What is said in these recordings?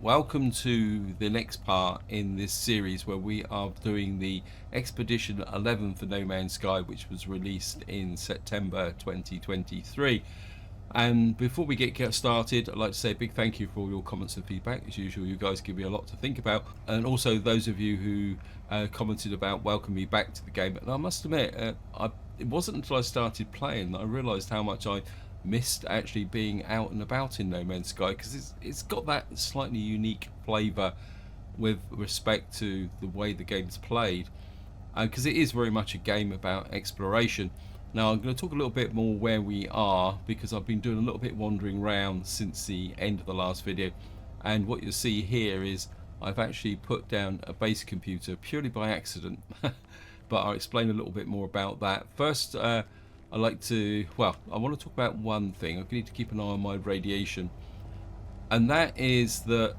Welcome to the next part in this series where we are doing the Expedition 11 for No Man's Sky, which was released in September 2023. And before we get started, I'd like to say a big thank you for all your comments and feedback. As usual, you guys give me a lot to think about. And also those of you who commented about welcoming me back to the game. And I must admit, it wasn't until I started playing that I realised how much I missed actually being out and about in No Man's Sky, because it's got that slightly unique flavour with respect to the way the game's played, because it is very much a game about exploration. Now I'm going to talk a little bit more where we are, because I've been doing a little bit wandering around since the end of the last video, and what you'll see here is I've actually put down a base computer purely by accident. But I'll explain a little bit more about that. First, I want to talk about one thing. I need to keep an eye on my radiation, and that is that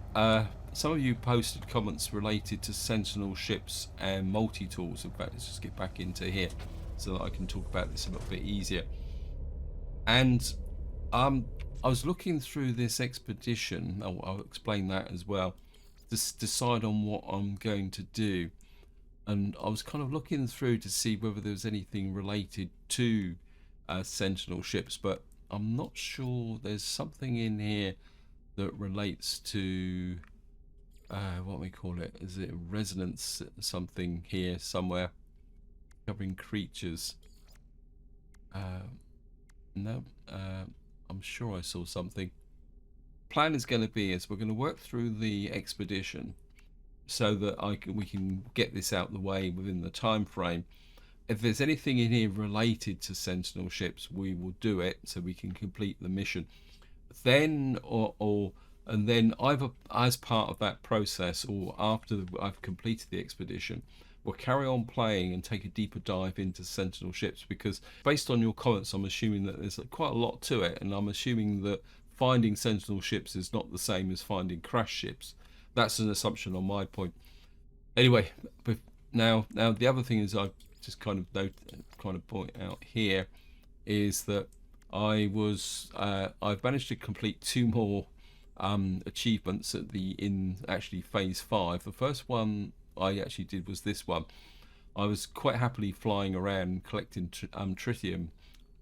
some of you posted comments related to Sentinel ships and multi-tools. In fact, let's just get back into here so that I can talk about this a little bit easier. And I was looking through this expedition. I'll explain that as well, to decide on what I'm going to do. And I was kind of looking through to see whether there was anything related to Sentinel ships, but I'm not sure. There's something in here that relates to what we call it. Is it resonance something here somewhere covering creatures? No, I'm sure I saw something. Plan is going to be is we're going to work through the expedition so that we can get this out the way within the time frame. If there's anything in here related to Sentinel ships, we will do it so we can complete the mission. Then, and then either as part of that process or after I've completed the expedition, we'll carry on playing and take a deeper dive into Sentinel ships, because based on your comments, I'm assuming that there's quite a lot to it, and I'm assuming that finding Sentinel ships is not the same as finding crash ships. That's an assumption on my point. Anyway, now the other thing is I just kind of point out here is that I've managed to complete 2 more achievements in actually phase 5. The first one I actually did was this one. I was quite happily flying around collecting tritium,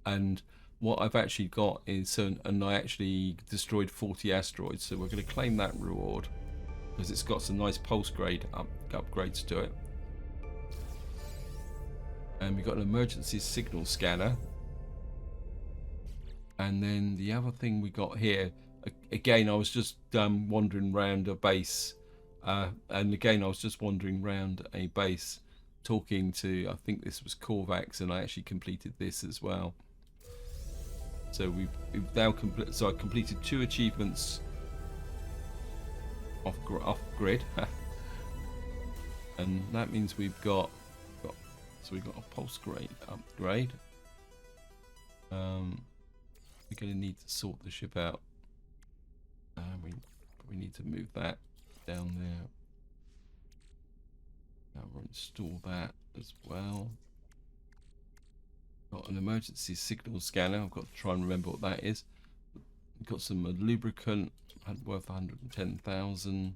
and what I've actually got is and I actually destroyed 40 asteroids, so we're going to claim that reward because it's got some nice pulse grade upgrades to it. And we've got an emergency signal scanner. And then the other thing we got here, again, I was just wandering around a base, and again I was just wandering around a base talking to, I think this was Korvax, and I actually completed this as well. So we've now I completed 2 achievements off grid. And that means we've got a pulse grade upgrade. We're going to need to sort the ship out. We need to move that down there. Now we'll install that as well. Got an emergency signal scanner. I've got to try and remember what that is. We've got some lubricant worth 110,000.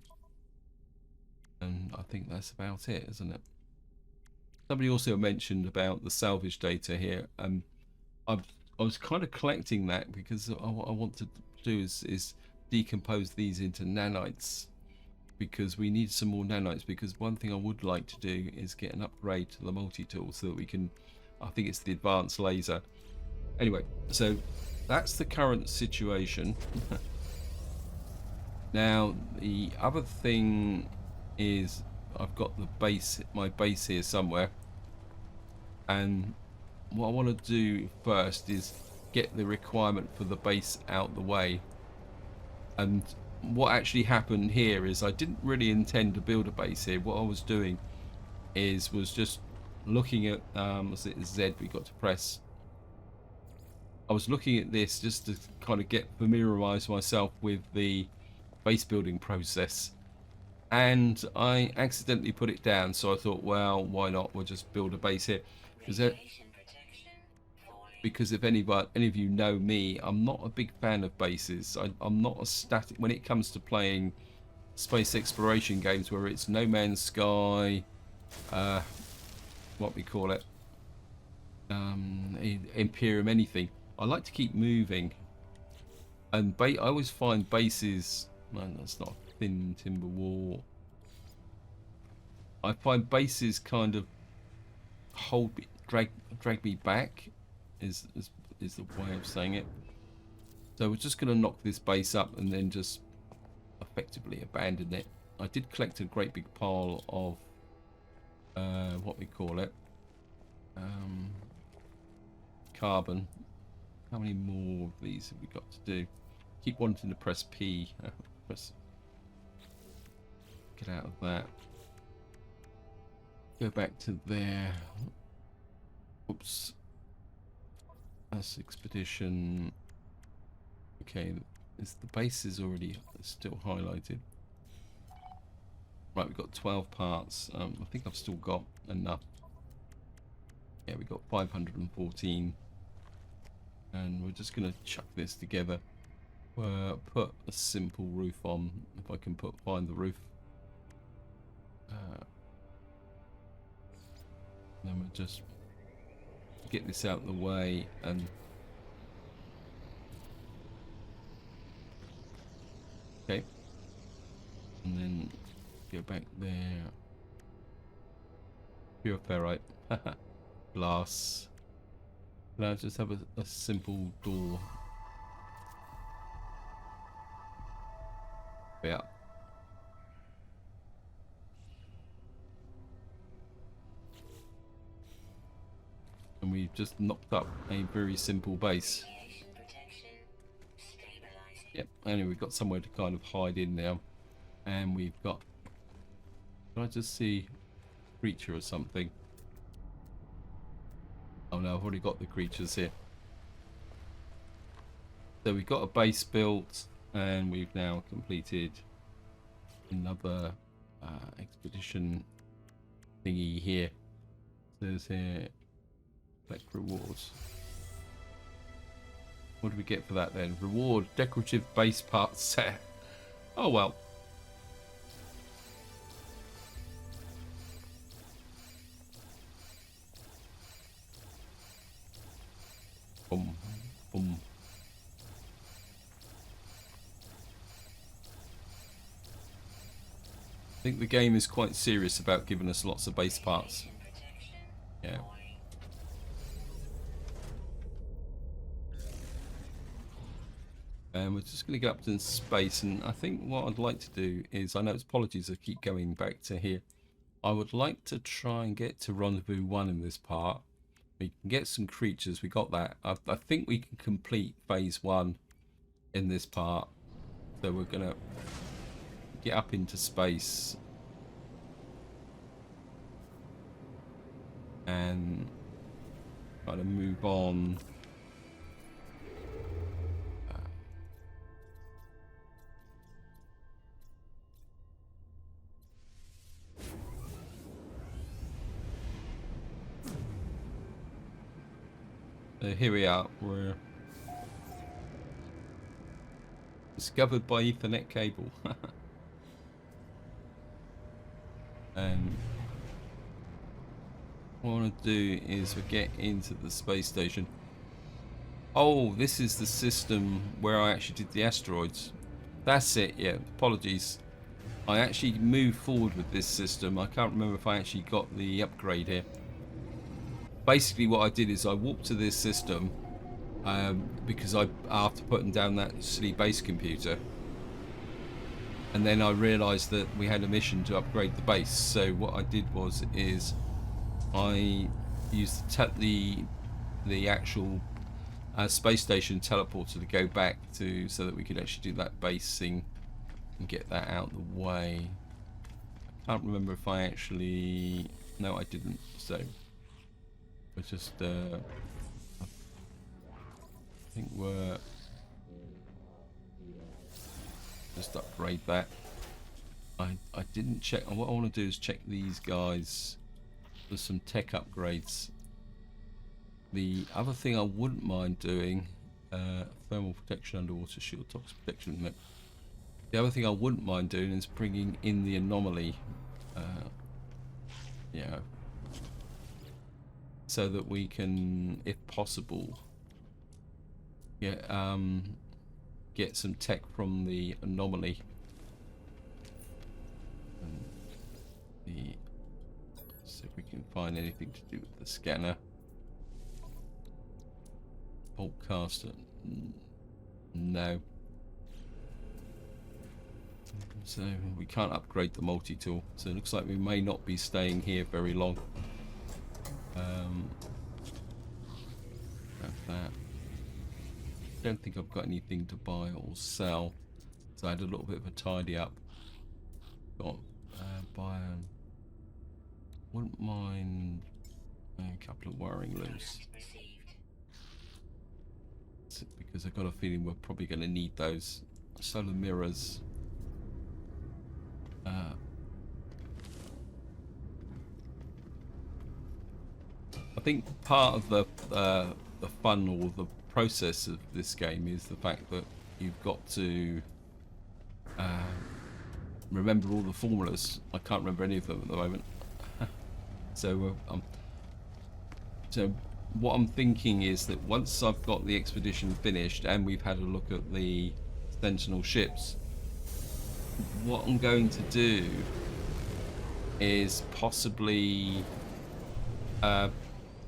And I think that's about it, isn't it? Somebody also mentioned about the salvage data here. I was kind of collecting that because what I want to do is decompose these into nanites, because we need some more nanites. Because one thing I would like to do is get an upgrade to the multi-tool so that we can, I think it's the advanced laser. Anyway, so that's the current situation. Now the other thing is I've got my base here somewhere, and what I want to do first is get the requirement for the base out the way. And what actually happened here is I didn't really intend to build a base here. What I was doing was just looking at was it Z we got to press. I was looking at this just to kind of familiarize myself with the base building process, and I accidentally put it down, so I thought, well, why not, we'll just build a base here. Because if any of you know me, I'm not a big fan of bases. I'm not a static when it comes to playing space exploration games where it's No Man's Sky, what we call it, Imperium, anything. I like to keep moving, and I always find bases. Man, that's not a thin timber wall. I find bases kind of hold me, drag me back, is the way of saying it. So we're just going to knock this base up and then just effectively abandon it. I did collect a great big pile of what we call it, carbon. How many more of these have we got to do? Keep wanting to press P. Get out of that. Go back to there. Oops. That's expedition. Okay, the base is already still highlighted. Right, we've got 12 parts. I think I've still got enough. Yeah, we've got 514. And we're just going to chuck this together. Put a simple roof on, if I can find the roof. Then we'll just get this out of the way and okay, and then go back there. Pure ferrite. Glass. Now just have a simple door. Yeah. And we've just knocked up a very simple base. Yep, anyway, we've got somewhere to kind of hide in now. And we've got... Can I just see a creature or something? Oh no, I've already got the creatures here. So we've got a base built, and we've now completed another expedition thingy here. There's here, collect rewards. What do we get for that then? Reward, decorative base part set. Oh well. Boom, boom. I think the game is quite serious about giving us lots of base parts. Yeah. And we're just going to go up to space, and I think what I'd like to do is, I know it's apologies I keep going back to here. I would like to try and get to Rendezvous 1 in this part. We can get some creatures, we got that. I think we can complete phase 1 in this part. So we're going to get up into space and try to move on. Here we are. We're discovered by Ethernet cable. And what I want to do is we get into the space station. Oh, this is the system where I actually did the asteroids. That's it, yeah. Apologies. I actually moved forward with this system. I can't remember if I actually got the upgrade here. Basically what I did is I walked to this system because after putting down that silly base computer, and then I realized that we had a mission to upgrade the base. So what I did is I used the actual space station teleporter to go back to, so that we could actually do that base thing and get that out of the way. I can't remember if I actually... No, I didn't. So we're just I think we're just upgrade that. I didn't check. What I want to do is check these guys for some tech upgrades. The other thing I wouldn't mind doing, thermal protection, underwater shield, toxic protection. The other thing I wouldn't mind doing is bringing in the anomaly, you know, so that we can, if possible, get some tech from the anomaly. And see if we can find anything to do with the scanner. Boltcaster, no. So we can't upgrade the multi-tool, so it looks like we may not be staying here very long. Grab that. Don't think I've got anything to buy or sell, so I had a little bit of a tidy up. Got buy. Wouldn't mind a couple of wiring looms, because I've got a feeling we're probably going to need those. Solar mirrors. I think part of the fun or the process of this game is the fact that you've got to remember all the formulas. I can't remember any of them at the moment. So what I'm thinking is that once I've got the expedition finished and we've had a look at the Sentinel ships, what I'm going to do is possibly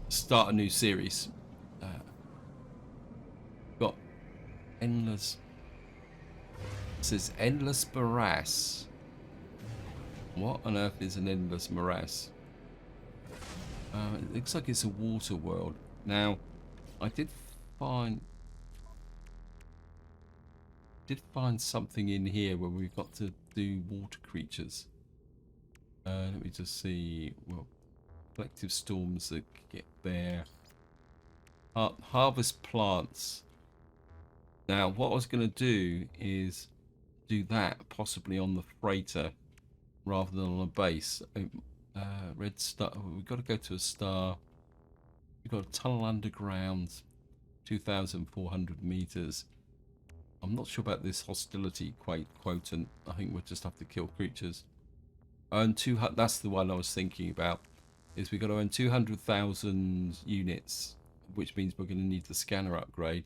start a new series. Got endless. It says endless morass. What on earth is an endless morass? It looks like it's a water world. Now, I did find something in here where we've got to do water creatures. Let me just see. Well, collective storms that get there. Harvest plants. Now, what I was going to do is do that possibly on the freighter rather than on a base. Red star. We've got to go to a star. We've got a tunnel underground, 2,400 meters. I'm not sure about this hostility quotient. I think we'll just have to kill creatures. Earn that's the one I was thinking about. Is we got to earn 200,000 units, which means we're going to need the scanner upgrade.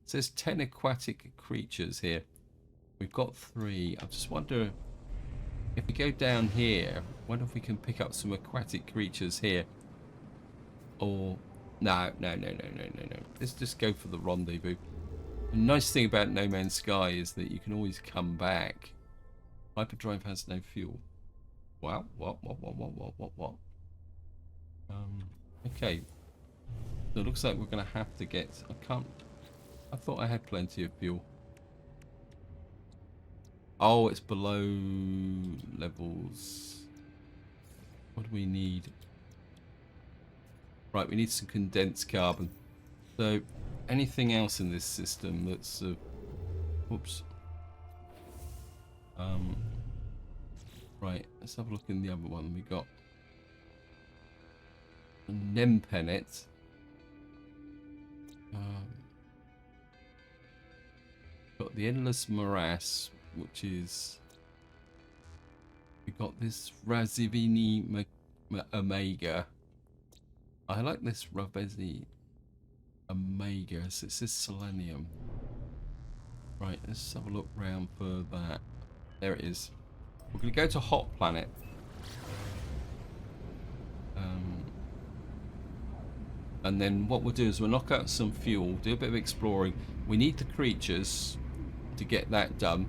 It says 10 aquatic creatures here. We've got 3. I just wonder if we go down here, wonder if we can pick up some aquatic creatures here. Or no. Let's just go for the rendezvous. The nice thing about No Man's Sky is that you can always come back. Hyperdrive has no fuel. Wow, what? Okay. So it looks like we're going to have to get... I thought I had plenty of fuel. Oh, it's below levels. What do we need? Right, we need some condensed carbon. So, anything else in this system that's... Whoops. Right, let's have a look in the other one. We got Nempenet. Got the Endless Morass, which is... We got this Razivini Omega. I like this Ravezi Omega. So it says selenium. Right, let's have a look round for that. There it is. We're going to go to Hot Planet. And then what we'll do is we'll knock out some fuel, do a bit of exploring. We need the creatures to get that done.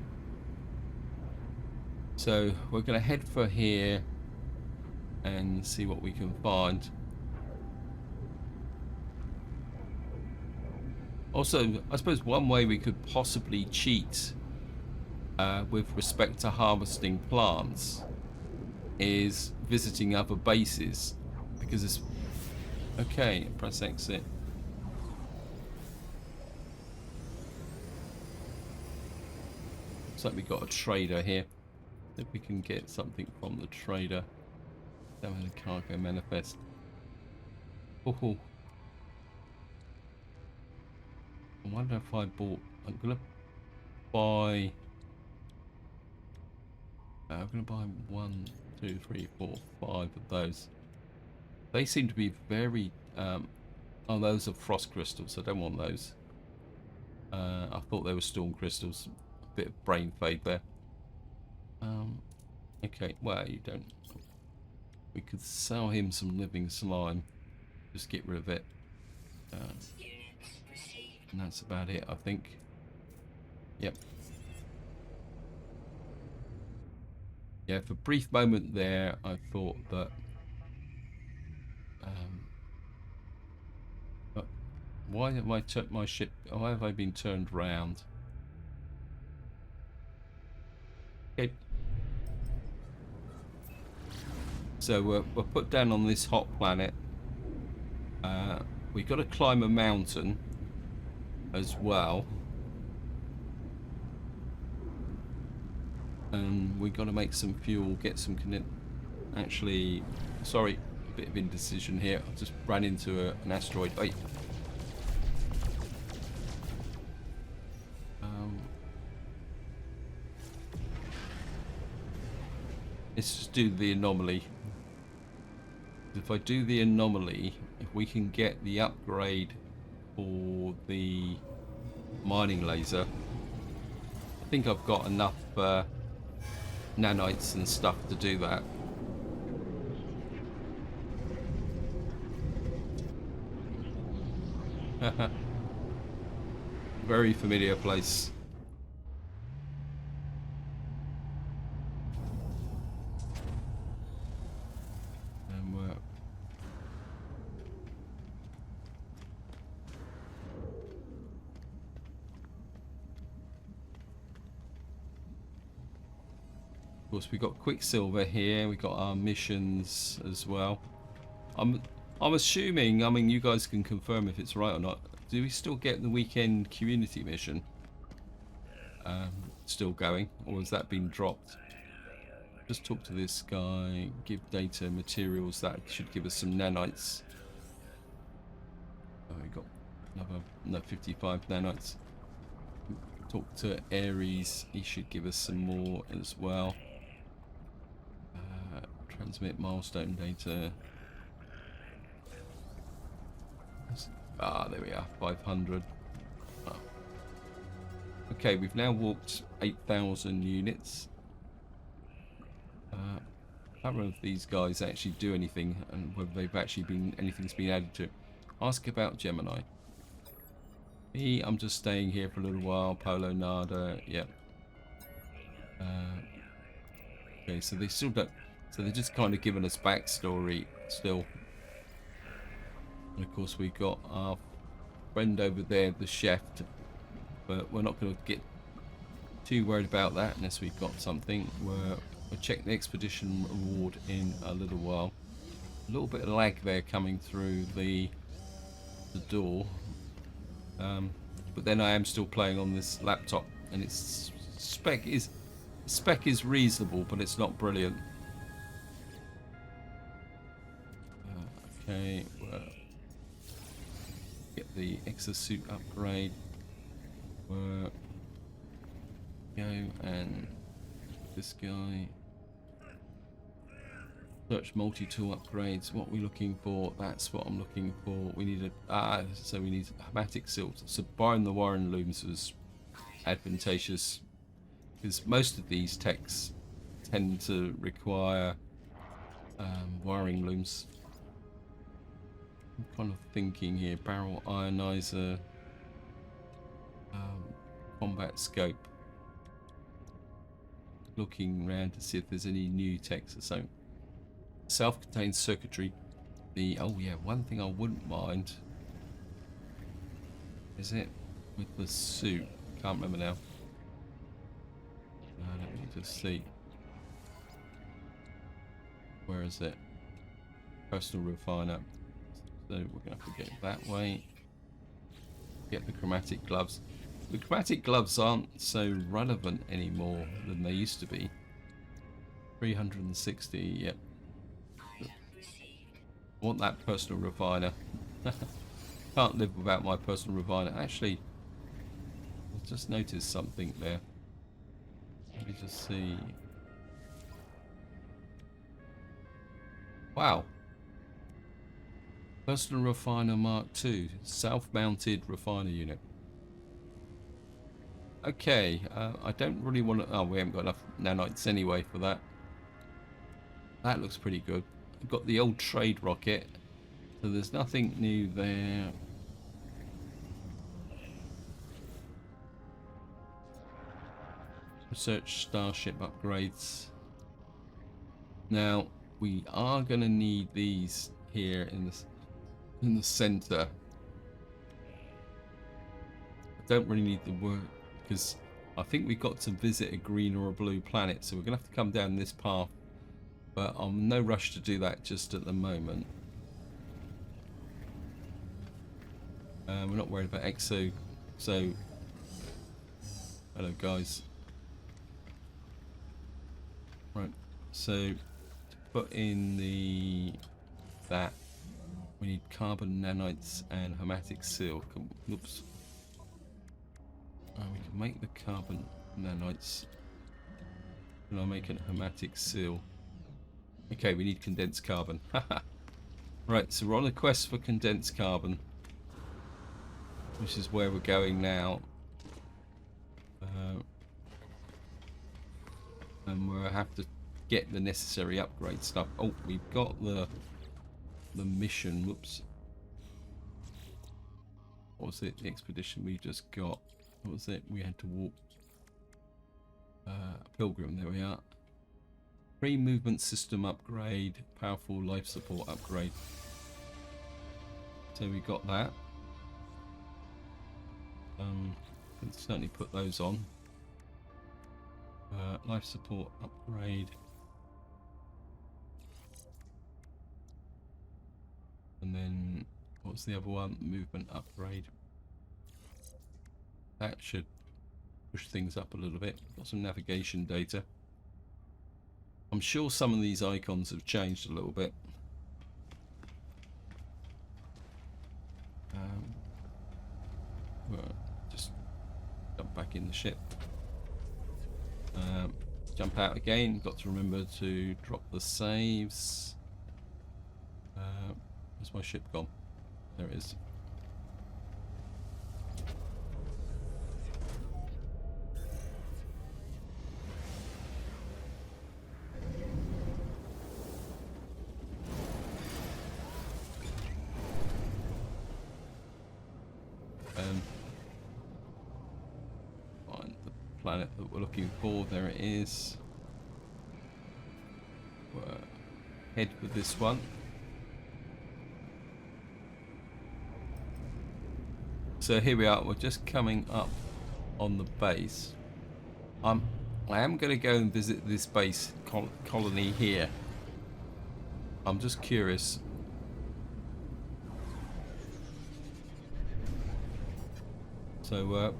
So we're going to head for here and see what we can find. Also, I suppose one way we could possibly cheat with respect to harvesting plants is visiting other bases, because it's... Okay, press exit. Looks like we got a trader here. If we can get something from the trader. Down in the cargo manifest. Oh. I wonder if I bought... I'm gonna buy I'm going to buy 1, 2, 3, 4, 5 of those. They seem to be very... oh, those are frost crystals. I don't want those. I thought they were storm crystals. A bit of brain fade there. Okay, well, you don't... We could sell him some living slime. Just get rid of it. And that's about it, I think. Yep. Yeah, for a brief moment there, I thought that... but why have I turned my ship... Why have I been turned round? Okay. So we're put down on this hot planet. We've got to climb a mountain as well. And we've got to make some fuel, get some... Actually, sorry, a bit of indecision here. I just ran into an asteroid. Wait. Let's just do the anomaly. If I do the anomaly, if we can get the upgrade for the mining laser, I think I've got enough nanites and stuff to do that. Very familiar place. And we're... Of course, we've got Quicksilver here. We've got our missions as well. I'm assuming, I mean, you guys can confirm if it's right or not. Do we still get the weekend community mission still going, or has that been dropped? Just talk to this guy, give data materials. That should give us some nanites. Oh, we got another 55 nanites. Talk to Ares, he should give us some more as well. Transmit milestone data. Ah, there we are, 500. Oh. Okay, we've now walked 8,000 units. I don't know if these guys actually do anything and whether they've actually been... anything's been added to it. Ask about Gemini. Me, I'm just staying here for a little while. Polo Nada, yep. Okay, so they still don't... So they're just kind of giving us backstory still. And of course we've got our friend over there, the chef, but we're not going to get too worried about that unless we've got something. We'll check the expedition reward in a little while. A little bit of lag there coming through the door, but then I am still playing on this laptop, and its spec is reasonable, but it's not brilliant. Okay, well, get the exosuit upgrade. Work. Go and this guy. Search multi-tool upgrades. What are we looking for? That's what I'm looking for. We need a so we need hematic silt. So buying the wiring looms was advantageous because most of these techs tend to require wiring looms. I'm kind of thinking here. Barrel ionizer, combat scope. Looking around to see if there's any new techs or something. Self-contained circuitry. Oh yeah, one thing I wouldn't mind is it with the suit. Can't remember now. Let me just see. Where is it? Personal refiner. So we're gonna have to get that way. Get the chromatic gloves. The chromatic gloves aren't so relevant anymore than they used to be. 360, yep. I want that personal refiner. Can't live without my personal refiner. Actually, I just noticed something there. Let me just see. Wow. Personal refiner Mark II. Self-mounted refiner unit. Okay. I don't really want to... Oh, we haven't got enough nanites anyway for that. That looks pretty good. We've got the old trade rocket. So there's nothing new there. Research starship upgrades. Now we are going to need these here in the center. I don't really need the work because I think we've got to visit a green or a blue planet, so we're going to have to come down this path. But I'm in no rush to do that just at the moment. We're not worried about exo. So, hello guys. Right. So to put in that we need carbon nanites and hermetic seal. Oops. We can make the carbon nanites. And I'll make a hermetic seal. Okay, we need condensed carbon. Right, so we're on a quest for condensed carbon, which is where we're going now. And we'll have to get the necessary upgrade stuff. Oh, we've got the mission. Whoops. What was it? The expedition we just got. What was it? We had to walk. Pilgrim, there we are. Pre-movement system upgrade. Powerful life support upgrade. So we got that. Can certainly put those on. Life support upgrade. And then what's the other one? Movement upgrade. That should push things up a little bit. Got some navigation data. I'm sure some of these icons have changed a little bit. Well, just jump back in the ship. Jump out again. Got to remember to drop the saves. Where's my ship gone? There it is. Find the planet that we're looking for. There it is. We'll head with this one. So here we are. We're just coming up on the base. I am going to go and visit this base colony here. I'm just curious. So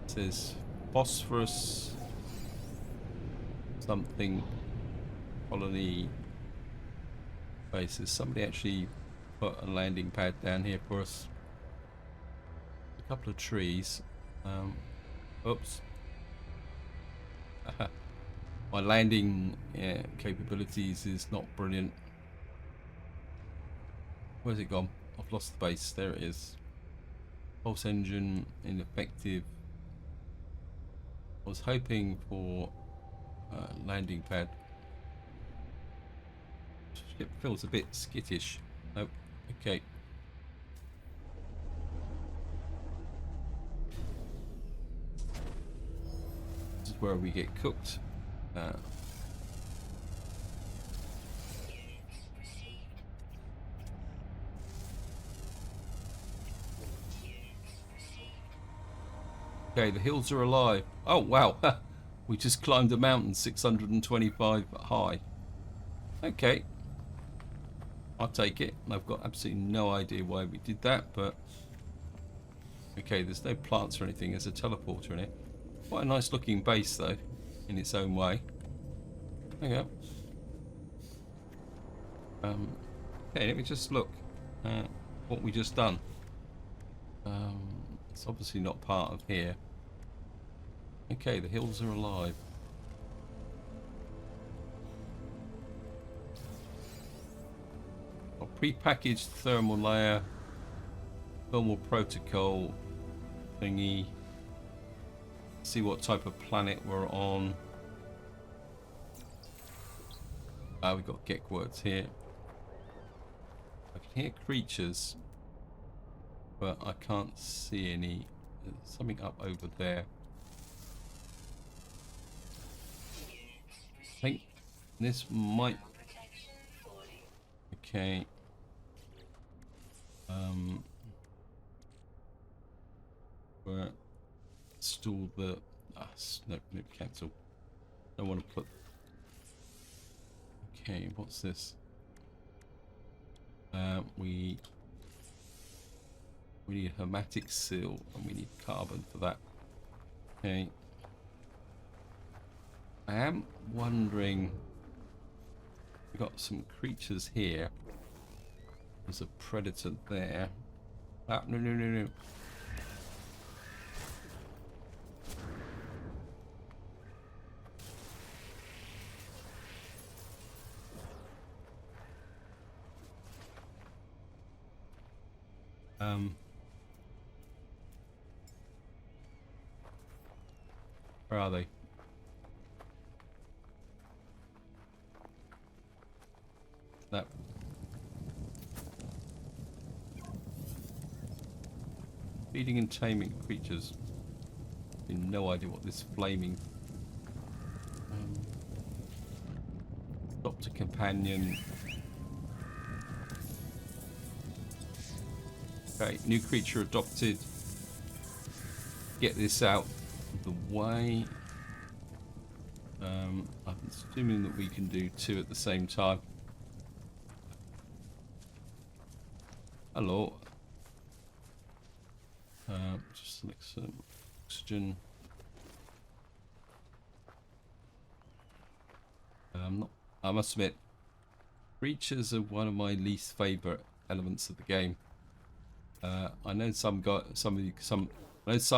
it says phosphorus something colony bases. Somebody actually put a landing pad down here for us. A couple of trees. Oops. My landing capabilities is not brilliant. Where's it gone? I've lost the base. There it is. Pulse engine ineffective. I was hoping for landing pad. Ship feels a bit skittish. Nope. Okay. This is where we get cooked. Okay, the hills are alive. Oh, wow. We just climbed a mountain 625 high. Okay. I'll take it. I've got absolutely no idea why we did that, but... Okay, there's no plants or anything. There's a teleporter in it. Quite a nice looking base, though, in its own way. There you go. Okay, let me just look at what we just done. It's obviously not part of here. Okay, the hills are alive. Prepackaged thermal layer, thermal protocol thingy. See what type of planet we're on. We've got Gek words here. I can hear creatures, but I can't see any. There's something up over there. I think this might. Okay. Where install the. No, cancel. Don't want to put. Okay, what's this? We need a hermetic seal and we need carbon for that. Okay. I am wondering. We've got some creatures here. There's a predator there. Ah, no. Where are they? That. Feeding and taming creatures. I have no idea what this flaming. Adopt a companion. Okay, new creature adopted. Get this out of the way. I'm assuming that we can do two at the same time. Hello. Just select some oxygen. I must admit, creatures are one of my least favourite elements of the game. I know some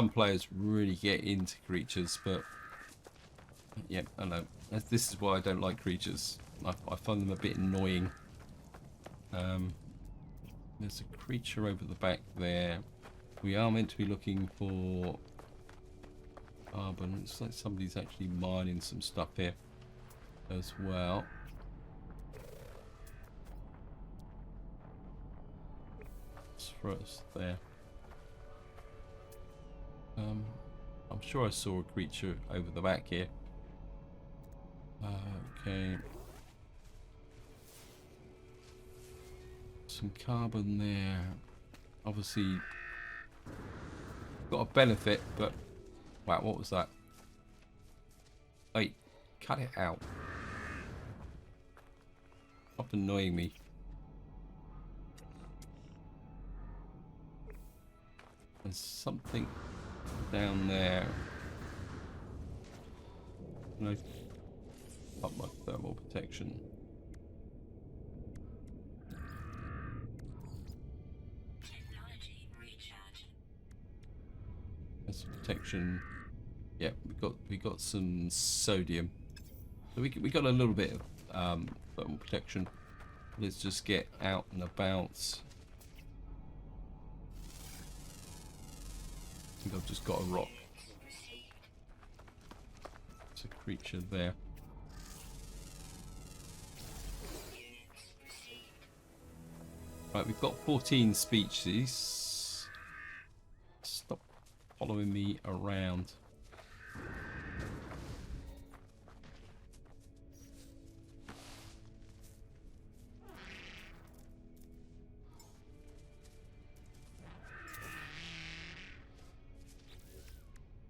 players really get into creatures, but yeah, I know. This is why I don't like creatures. I find them a bit annoying. There's a creature over the back there. We are meant to be looking for carbon. It's like somebody's actually mining some stuff here as well. It's for us there. I'm sure I saw a creature over the back here. Okay. Some carbon there. Obviously got a benefit, but wow, what was that? Wait, cut it out. Stop annoying me. There's something down there. No, up my thermal protection. That's protection. Yeah, we got some sodium. So we got a little bit of thermal protection. Let's just get out and about. I think I've just got a rock. It's a creature there. Right, we've got 14 species. Stop following me around.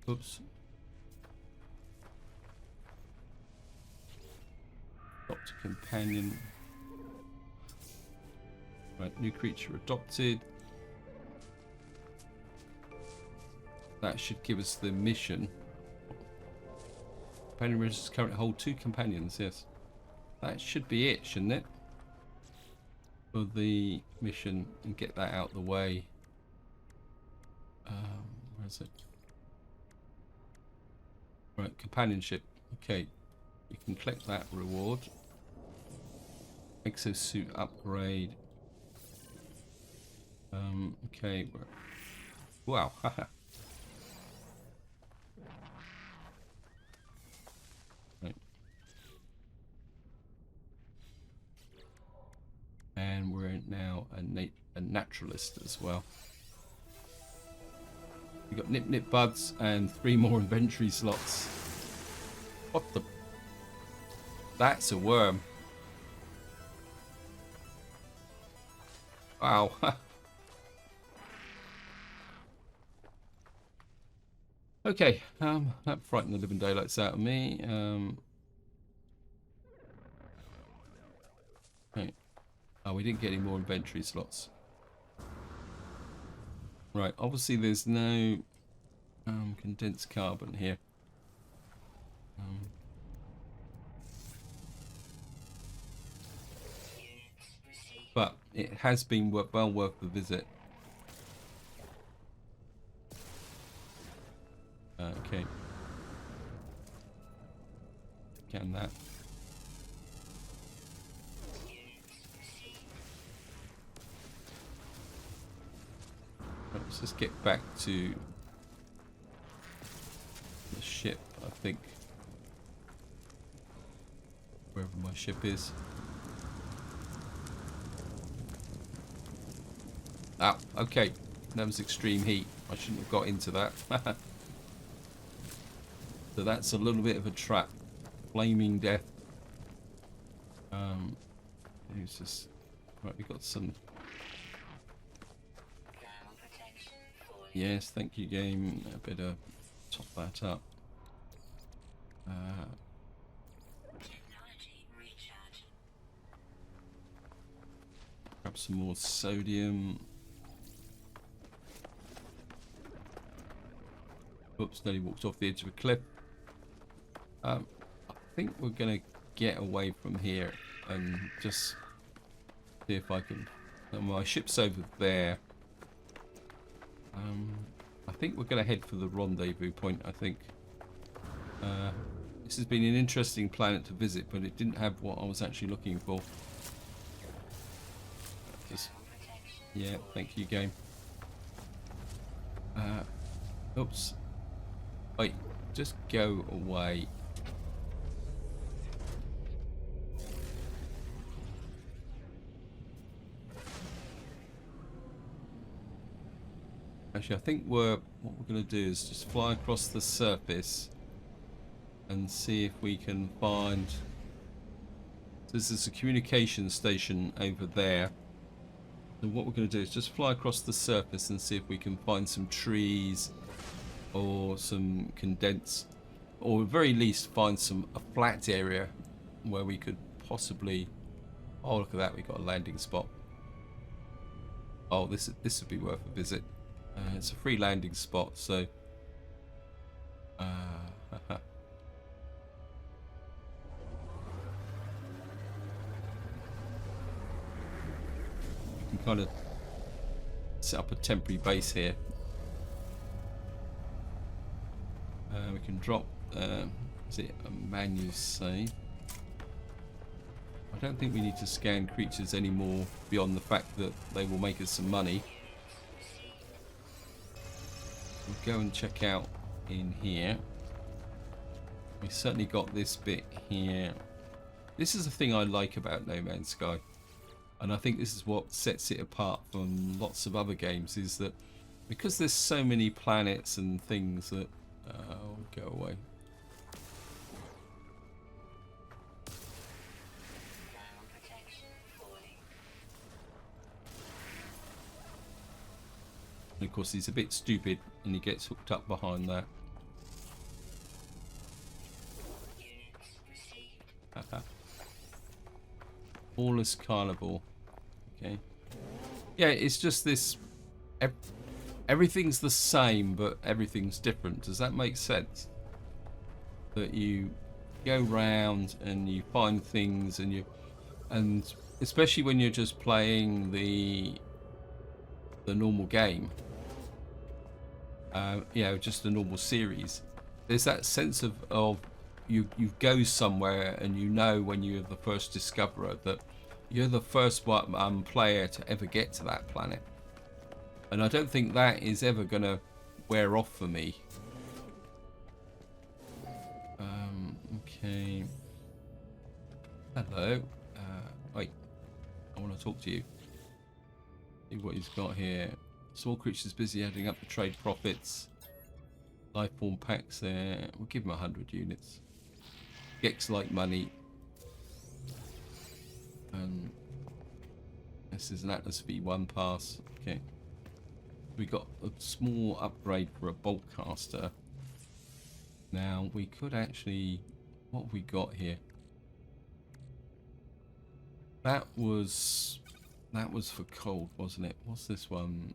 Oops. Adopt a companion. Right, new creature adopted. That should give us the mission. Companion registers currently hold 2 companions, yes. That should be it, shouldn't it? For the mission, and get that out of the way. Where is it? Right, companionship. Okay, you can collect that reward. Exosuit upgrade. Okay. Wow. Right. And we're now a naturalist as well. We've got Nip Nip Buds and 3 more inventory slots. What the? That's a worm. Wow. Okay, that frightened the living daylights out of me. Right. Oh, we didn't get any more inventory slots. Right, obviously there's no condensed carbon here. But it has been well worth the visit. Okay. Can that. Right, let's just get back to the ship, I think. Wherever my ship is. Ah, okay. That was extreme heat. I shouldn't have got into that. So that's a little bit of a trap. Flaming death. Who's this? Right, we've got some. Yes, thank you, game. I better top that up. Grab some more sodium. Oops, nearly walked off the edge of a cliff. I think we're going to get away from here and just see if I can... my ship's over there. I think we're going to head for the rendezvous point, I think. This has been an interesting planet to visit, but it didn't have what I was actually looking for. Just, yeah, thank you, game. Oops. Wait, just go away. Actually, I think what we're going to do is just fly across the surface and see if we can find... This is a communication station over there. So what we're going to do is just fly across the surface and see if we can find some trees or some condensed, or at very least find a flat area where we could possibly... Oh, look at that, we got a landing spot. Oh, this would be worth a visit. It's a free landing spot, so you can kind of set up a temporary base here. We can drop is it a manual save? I don't think we need to scan creatures anymore beyond the fact that they will make us some money. We'll go and check out in here. We certainly got this bit here. This is the thing I like about No Man's Sky, and I think this is what sets it apart from lots of other games, is that because there's so many planets and things that I'll go away. And of course he's a bit stupid and he gets hooked up behind that. Flawless carnivore. Okay. Yeah, it's just this... everything's the same, but everything's different. Does that make sense? That you go round and you find things and especially when you're just playing the normal game, you know, just a normal series, there's that sense of you go somewhere and you know when you're the first discoverer that you're the first player to ever get to that planet. And I don't think that is ever going to wear off for me. Okay. Hello. Wait. I want to talk to you. See what he's got here. Small creatures busy adding up the trade profits. Life form packs there. We'll give him 100 units. Gex like money. This is an Atlas V1 pass. Okay. We got a small upgrade for a bolt caster. Now we could actually, what have we got here? That was for cold, wasn't it? What's this one?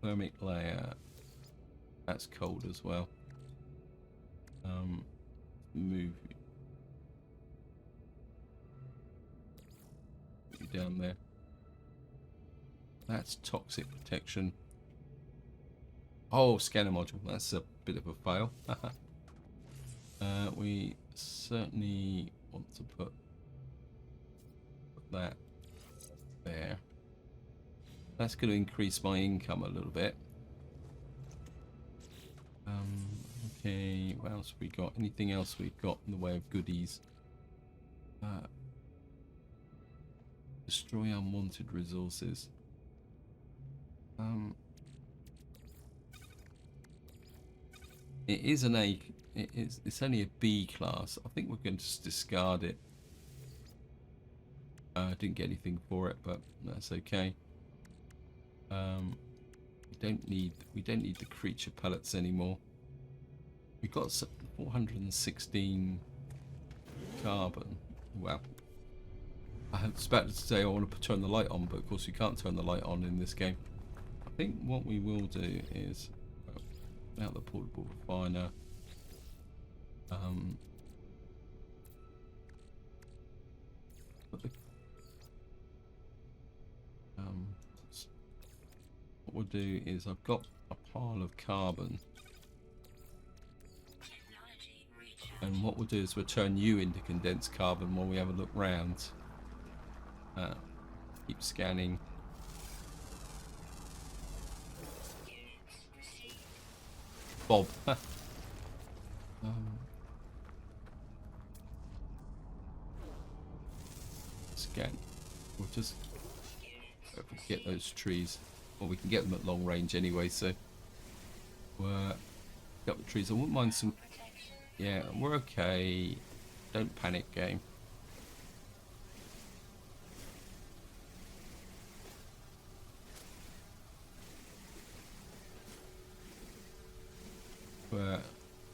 Thermic layer. That's cold as well. Move you down there. That's toxic protection. Oh, scanner module. That's a bit of a fail. We certainly want to put that there. That's going to increase my income a little bit. Okay, what else have we got? Anything else we've got in the way of goodies? Destroy unwanted resources. It is an A. It's only a B class. I think we're going to just discard it. I didn't get anything for it, but that's okay. We don't need the creature pellets anymore. We've got 416 carbon. Wow. I was about to say I want to turn the light on, but of course you can't turn the light on in this game. I think what we will do is out the portable refiner. What we'll do is I've got a pile of carbon, and what we'll do is we'll turn you into condensed carbon while we have a look round. Keep scanning. Bob. Scan. We'll just get those trees. Well, we can get them at long range anyway, so we're got the trees. I wouldn't mind some. Yeah, we're okay. Don't panic, game.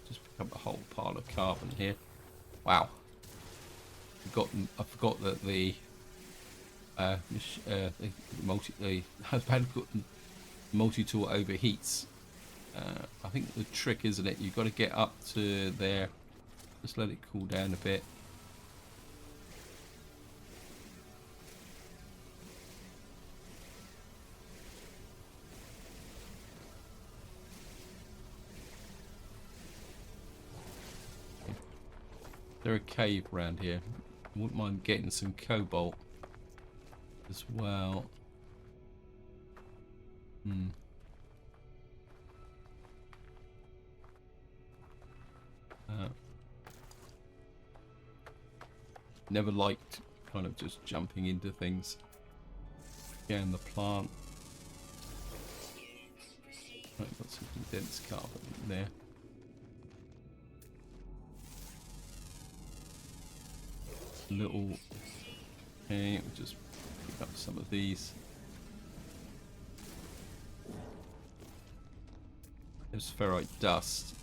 Just pick up a whole pile of carbon here. Wow. I forgot that the multi-tool overheats. I think the trick, isn't it? You've got to get up to there. Just let it cool down a bit. There's a cave around here. I wouldn't mind getting some cobalt as well. Never liked kind of just jumping into things. Scan the plant. Right, got some condensed carbon in there. Little. Okay, we'll just pick up some of these. There's ferrite dust.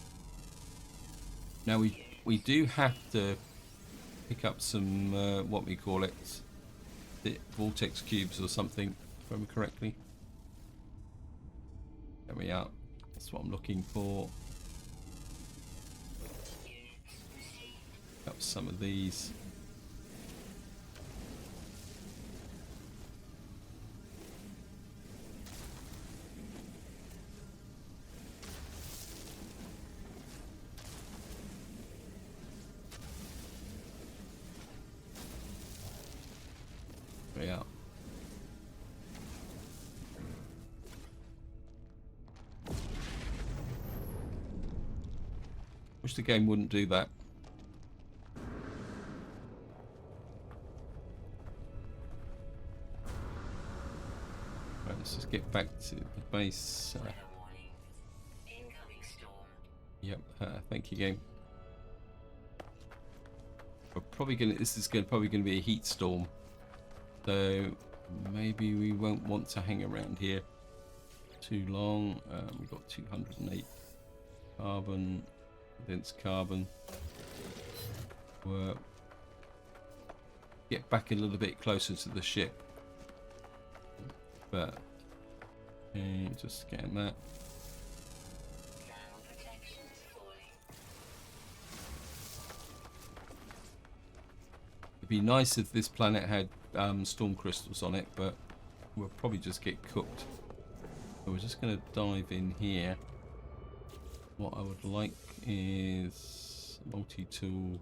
Now we do have to pick up some what we call it, the vortex cubes or something, if I remember correctly. There we are. That's what I'm looking for. Pick up some of these. the game wouldn't do that. Right, let's just get back to the base. Yep, thank you, game. We're probably gonna. This is probably gonna be a heat storm, so maybe we won't want to hang around here too long. We've got 208 carbon, dense carbon. We'll get back a little bit closer to the ship, but okay, just scan that. It'd be nice if this planet had storm crystals on it, but we'll probably just get cooked. So we're just going to dive in here. What I would like is multi-tool.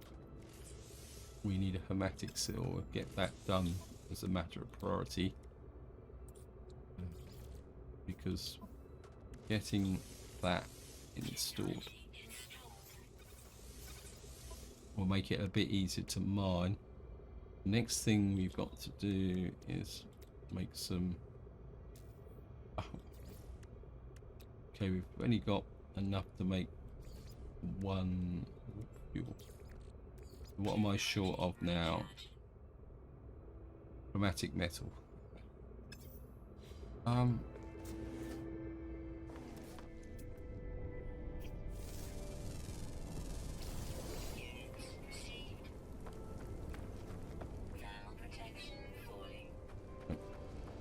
We need a hermetic seal. We'll get that done as a matter of priority, because getting that installed will make it a bit easier to mine. Next thing we've got to do is make some. Okay, we've only got enough to make one fuel. What am I short of now? Chromatic metal.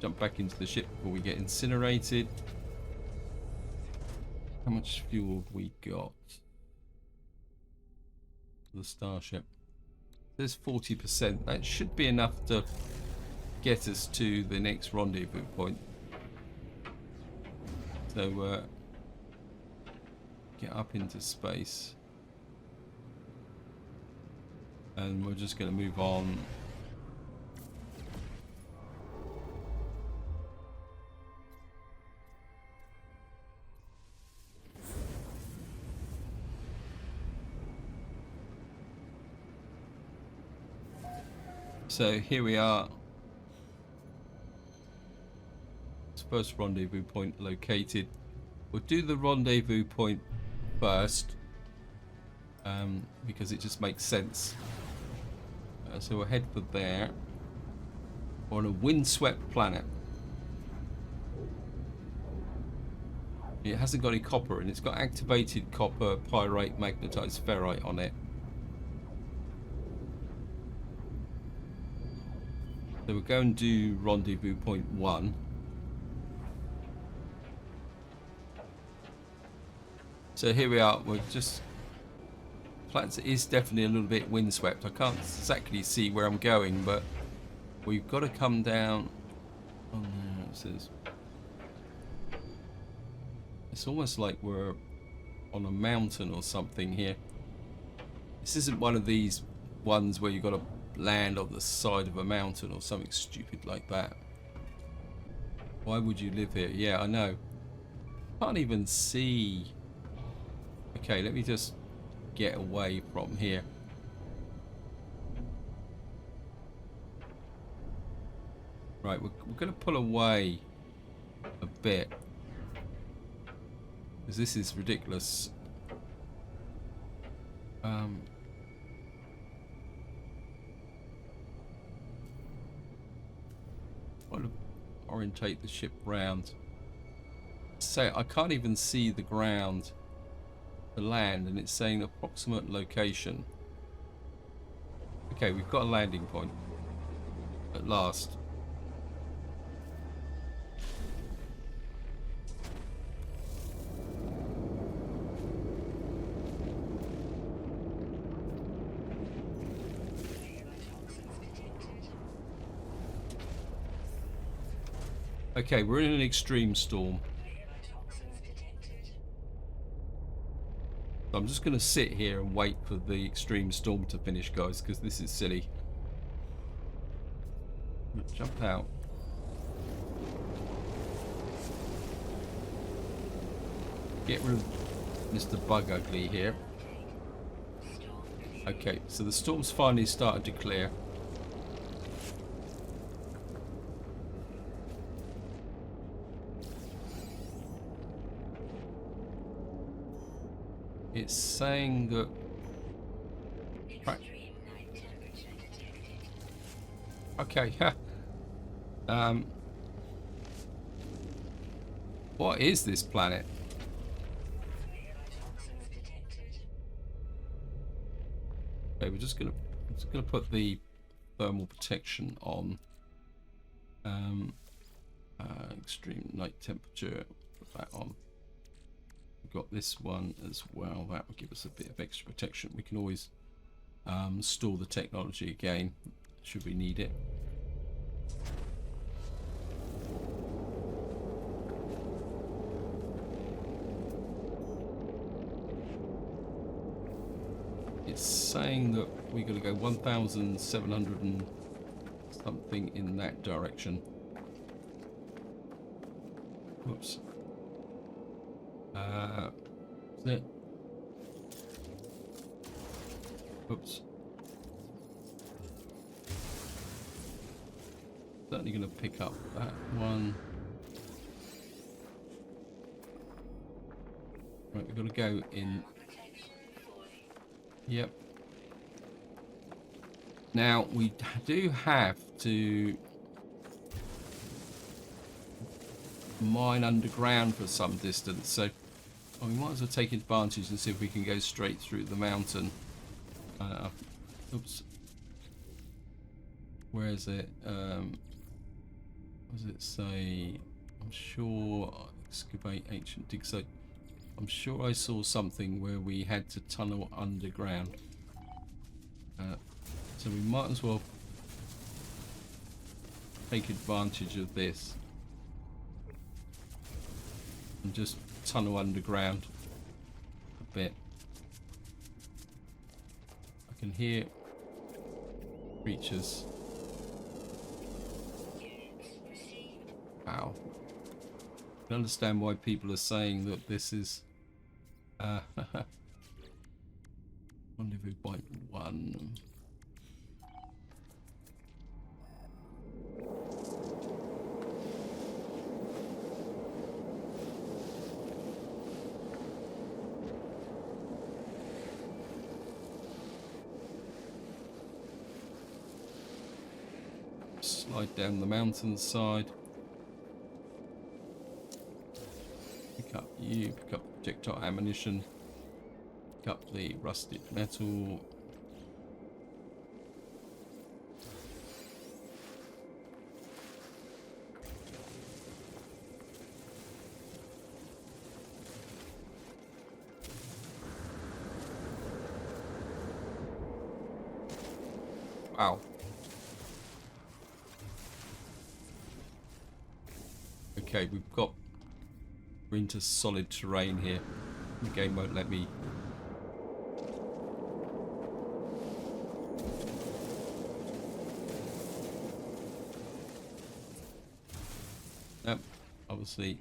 Jump back into the ship before we get incinerated. How much fuel have we got? The starship. There's 40%. That should be enough to get us to the next rendezvous point. So get up into space. And we're just going to move on. So here we are. First rendezvous point located. We'll do the rendezvous point first, because it just makes sense. So we'll head for there. We're on a windswept planet. It hasn't got any copper, and it's got activated copper, pyrite, magnetized ferrite on it. So we'll go and do rendezvous point 1. So here we are. We're just. Planet is definitely a little bit windswept. I can't exactly see where I'm going, but we've got to come down. Oh no, it says. It's almost like we're on a mountain or something here. This isn't one of these ones where you've got to land on the side of a mountain or something stupid like that. Why would you live here? Yeah, I know. Can't even see. Okay, let me just get away from here. Right, we're going to pull away a bit, because this is ridiculous. I want to orientate the ship round. So I can't even see the ground, the land, and it's saying approximate location. Okay, we've got a landing point at last. Okay, we're in an extreme storm. So I'm just going to sit here and wait for the extreme storm to finish, guys, because this is silly. Jump out. Get rid of Mr. Bug Ugly here. Okay, so the storm's finally started to clear. It's saying that... Okay, what is this planet? Okay, we're just gonna put the thermal protection on. Extreme night temperature, put that on. We've got this one as well. That will give us a bit of extra protection. We can always store the technology again should we need it. It's saying that we got to go 1,700 and something in that direction. Whoops. Is it? Oops. Certainly going to pick up that one. Right, we've got to go in. Yep. Now, we do have to mine underground for some distance, so we might as well take advantage and see if we can go straight through the mountain. Oops. Where is it? What does it say? I'm sure excavate ancient dig site. I'm sure I saw something where we had to tunnel underground. So we might as well take advantage of this and just tunnel underground a bit. I can hear creatures. Wow. I can understand why people are saying that this is Rendezvous Point 1. Slide down the mountainside. Pick up you, pick up projectile ammunition, pick up the rusted metal. Wow. Okay, we're into solid terrain here. The game won't let me. Nope, obviously.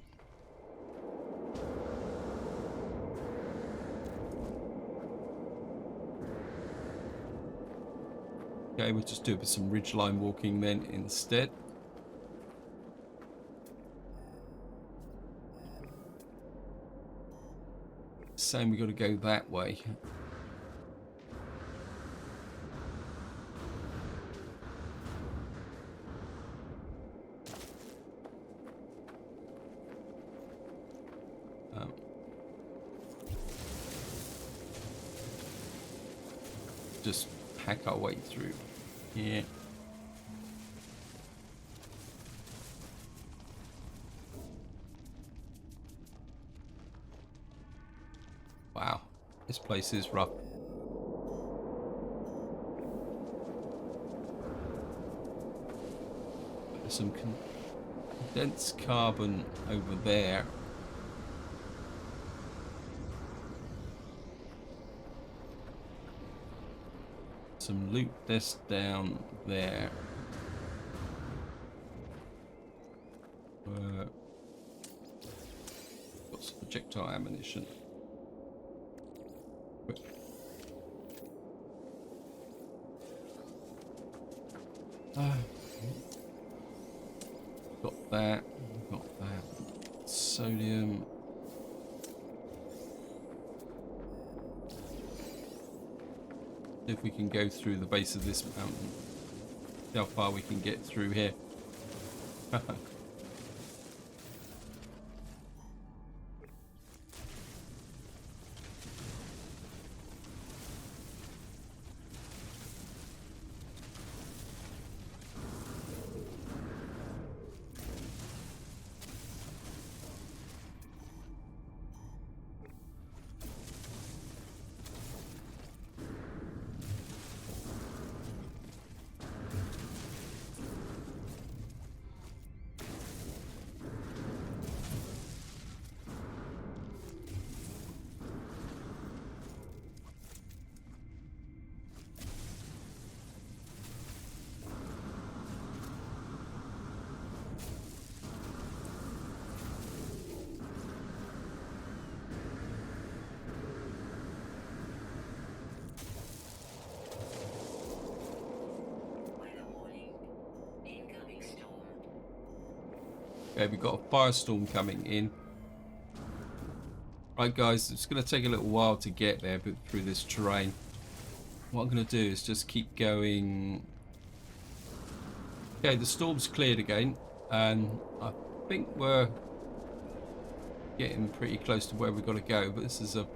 Okay, we'll just do some ridgeline walking then instead. Saying we got to go that way. Just hack our way through here. Wow, this place is rough. There's some condensed carbon over there. Some loot this down there. Got some projectile ammunition. Uh, got that. Got that. Sodium. See if we can go through the base of this mountain. See how far we can get through here. Okay, we've got a firestorm coming in. Right, guys, it's going to take a little while to get there through this terrain. What I'm going to do is just keep going. Okay, the storm's cleared again, and I think we're getting pretty close to where we've got to go, but this is a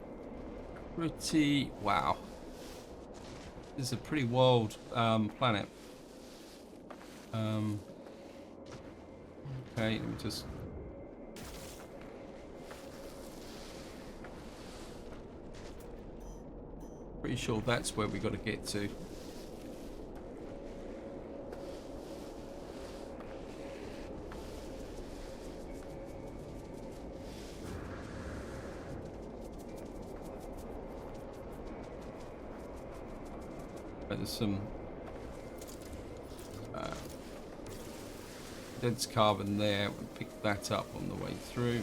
pretty... wow. This is a pretty wild planet. Okay, let me just... pretty sure that's where we got to get to. There's some dense carbon there. We'll pick that up on the way through.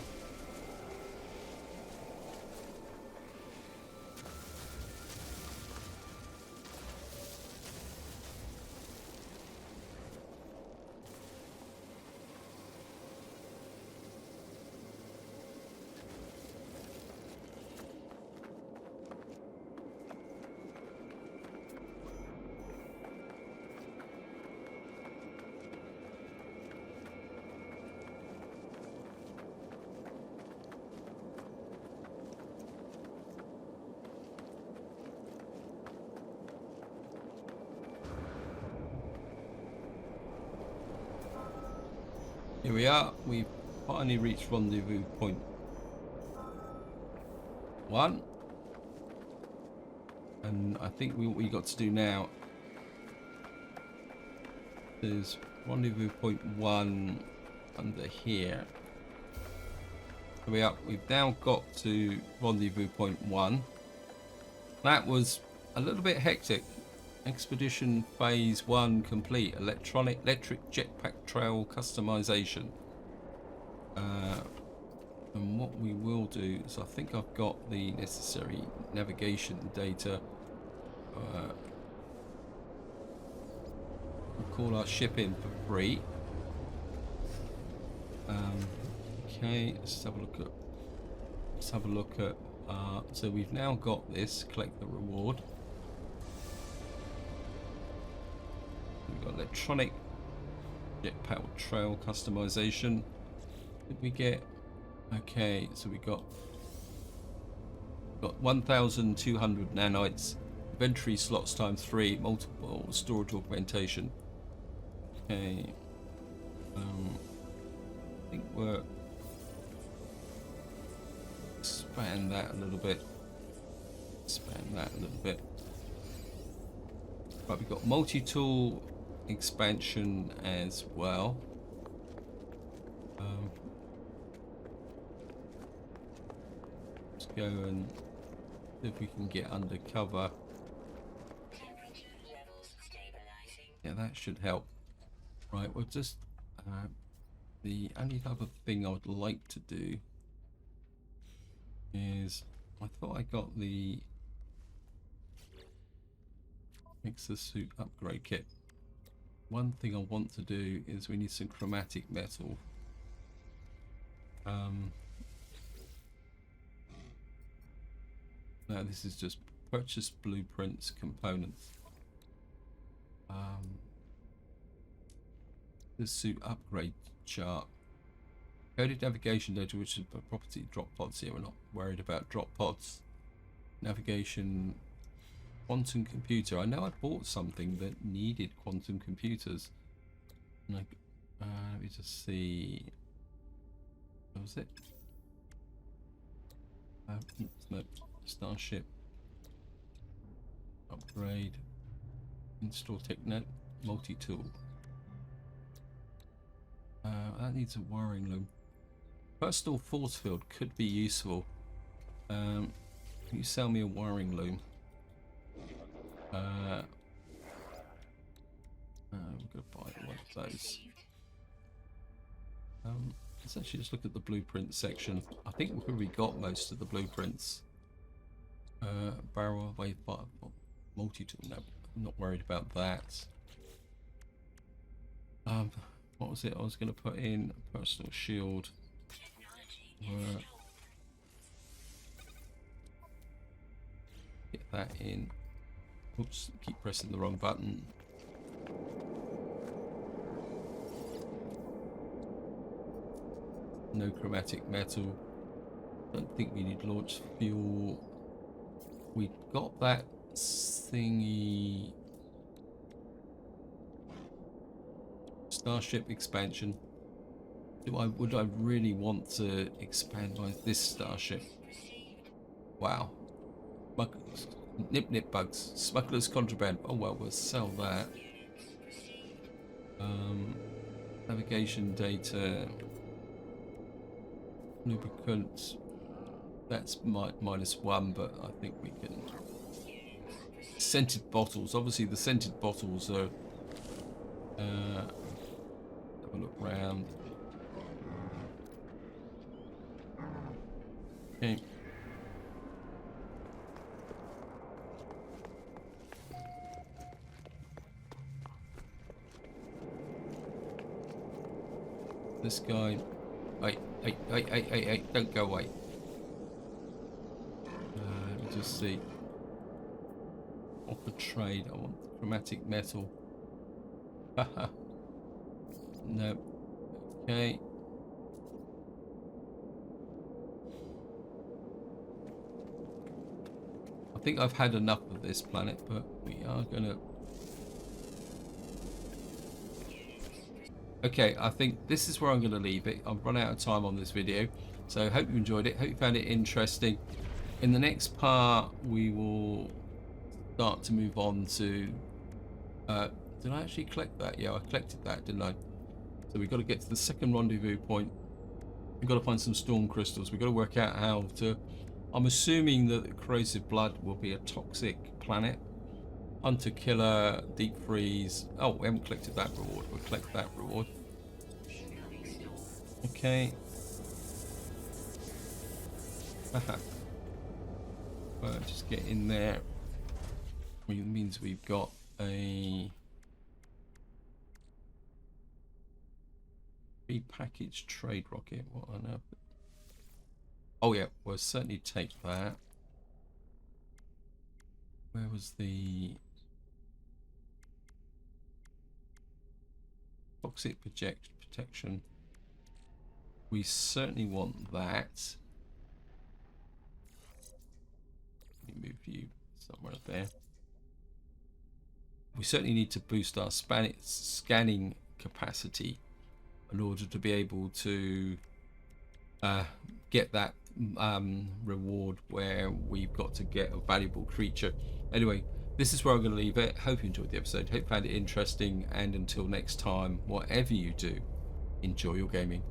Here we are. We've finally reached rendezvous point 1. And I think what we got to do now is rendezvous point 1 under here. Here we are. We've now got to rendezvous point 1. That was a little bit hectic. Expedition phase 1 complete. Electric jetpack trail customization. And what we will do is, I think I've got the necessary navigation data. We'll call our ship in for free. Okay, let's have a look at. So we've now got this. Collect the reward. We've got electronic jetpack trail customization. Did we get? Okay, so we got 1,200 nanites, inventory slots times 3, multiple storage augmentation. Okay, I think we're expand that a little bit. Right, we've got multi-tool expansion as well. Let's go and see if we can get undercover. Yeah, that should help. Right, we'll just the only other thing I would like to do is, I thought I got the exosuit upgrade kit. one thing I want to do is we need some chromatic metal. No, this is just purchase blueprints components. The suit upgrade chart. Coded navigation data, which is a property drop pods here. We're not worried about drop pods. Navigation, quantum computer. I know I bought something that needed quantum computers. Like, let me just see. What was it? No, Starship. Upgrade. Install technet. Multi-tool. That needs a wiring loom. Personal force field could be useful. Can you sell me a wiring loom? I'm gonna buy one of those. Let's actually just look at the blueprint section. I think we've already got most of the blueprints. Barrel wave multi-tool. No, I'm not worried about that. What was it? I was going to put in a personal shield. Get that in. Oops, keep pressing the wrong button. No chromatic metal. Don't think we need launch fuel. We got that thingy. Starship expansion. Would I really want to expand by this starship? Wow. Nip bugs. Smuggler's contraband. Oh well, we'll sell that. Navigation data. Lubricants. That's -1, but I think we can. Scented bottles. Obviously, the scented bottles are. Have a look round. Okay. This guy. Hey, don't go away. Let me just see. Offer trade. I want chromatic metal. Haha. No. Okay. I think I've had enough of this planet, but we are gonna. Okay, I think this is where I'm going to leave it. I've run out of time on this video, so hope you enjoyed it. Hope you found it interesting. In the next part, we will start to move on to. Did I actually collect that? Yeah, I collected that, didn't I? So we've got to get to the second rendezvous point. We've got to find some storm crystals. We've got to work out how to. I'm assuming that corrosive blood will be a toxic planet. Hunter killer, deep freeze. Oh, we haven't collected that reward. We'll collect that reward. Okay. Just get in there. It means we've got a prepackaged trade rocket. What on earth? Oh yeah, we'll certainly take that. Where was the toxic protection? We certainly want that. Let me move you somewhere up there. We certainly need to boost our scanning capacity in order to be able to get that reward where we've got to get a valuable creature. Anyway, this is where I'm going to leave it. Hope you enjoyed the episode. Hope you found it interesting. And until next time, whatever you do, enjoy your gaming.